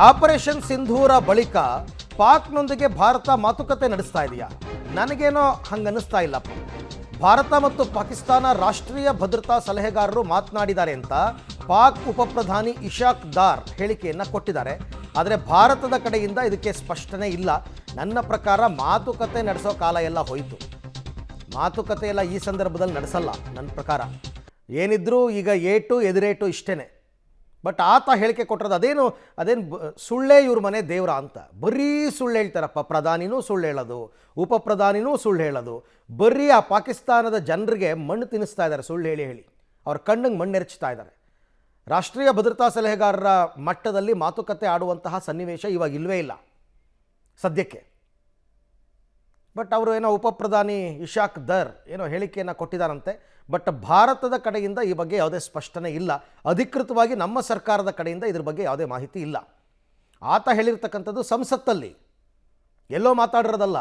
Operation ಸಿಂಧೂರ ಬಳಿಕ ಪಾಕ್ನೊಂದಿಗೆ ಭಾರತ ಮಾತುಕತೆ ನಡೆಸ್ತಾ ಇದೆಯಾ? ನನಗೇನೋ ಹಂಗನ್ನಿಸ್ತಾ ಇಲ್ಲಪ್ಪ. ಭಾರತ ಮತ್ತು ಪಾಕಿಸ್ತಾನ ರಾಷ್ಟ್ರೀಯ ಭದ್ರತಾ ಸಲಹೆಗಾರರು ಮಾತನಾಡಿದ್ದಾರೆ ಅಂತ ಪಾಕ್ ಉಪಪ್ರಧಾನಿ ಇಶಾಕ್ ದಾರ್ ಹೇಳಿಕೆಯನ್ನು ಕೊಟ್ಟಿದ್ದಾರೆ. ಆದರೆ ಭಾರತದ ಕಡೆಯಿಂದ ಇದಕ್ಕೆ ಸ್ಪಷ್ಟನೆ ಇಲ್ಲ. ನನ್ನ ಪ್ರಕಾರ ಮಾತುಕತೆ ನಡೆಸೋ ಕಾಲ ಎಲ್ಲ ಹೋಯಿತು. ಮಾತುಕತೆ ಎಲ್ಲ ಈ ಸಂದರ್ಭದಲ್ಲಿ ನಡೆಸಲ್ಲ ನನ್ನ ಪ್ರಕಾರ. ಏನಿದ್ರೂ ಈಗ ಏಟು ಎದುರೇಟು ಇಷ್ಟೇ. ಬಟ್ ಆತ ಹೇಳಿಕೆ ಕೊಟ್ಟಿರೋದು ಅದೇನು ಸುಳ್ಳೇ ಇವ್ರ ಮನೆ ದೇವ್ರ ಅಂತ. ಬರೀ ಸುಳ್ಳು ಹೇಳ್ತಾರಪ್ಪ. ಪ್ರಧಾನಿನೂ ಸುಳ್ಳು ಹೇಳೋದು, ಉಪಪ್ರಧಾನಿನೂ ಸುಳ್ಳು ಹೇಳೋದು. ಬರೀ ಆ ಪಾಕಿಸ್ತಾನದ ಜನರಿಗೆ ಮಣ್ಣು ತಿನ್ನಿಸ್ತಾ ಇದ್ದಾರೆ ಸುಳ್ಳು ಹೇಳಿ ಹೇಳಿ. ಅವ್ರ ಕಣ್ಣಿಗೆ ಮಣ್ಣೆರಚ್ತಾ ಇದ್ದಾರೆ. ರಾಷ್ಟ್ರೀಯ ಭದ್ರತಾ ಸಲಹೆಗಾರರ ಮಟ್ಟದಲ್ಲಿ ಮಾತುಕತೆ ಆಡುವಂತಹ ಸನ್ನಿವೇಶ ಇವಾಗ ಇಲ್ಲವೇ ಇಲ್ಲ ಸದ್ಯಕ್ಕೆ. ಬಟ್ ಅವರು ಏನೋ ಉಪಪ್ರಧಾನಿ ಇಶಾಕ್ ದರ್ ಏನೋ ಹೇಳಿಕೆಯನ್ನು ಕೊಟ್ಟಿದ್ದಾರಂತೆ. ಬಟ್ ಭಾರತದ ಕಡೆಯಿಂದ ಈ ಬಗ್ಗೆ ಯಾವುದೇ ಸ್ಪಷ್ಟನೆ ಇಲ್ಲ. ಅಧಿಕೃತವಾಗಿ ನಮ್ಮ ಸರ್ಕಾರದ ಕಡೆಯಿಂದ ಇದ್ರ ಬಗ್ಗೆ ಯಾವುದೇ ಮಾಹಿತಿ ಇಲ್ಲ. ಆತ ಹೇಳಿರ್ತಕ್ಕಂಥದ್ದು ಸಂಸತ್ತಲ್ಲಿ ಎಲ್ಲೋ ಮಾತಾಡಿರೋದಲ್ಲ.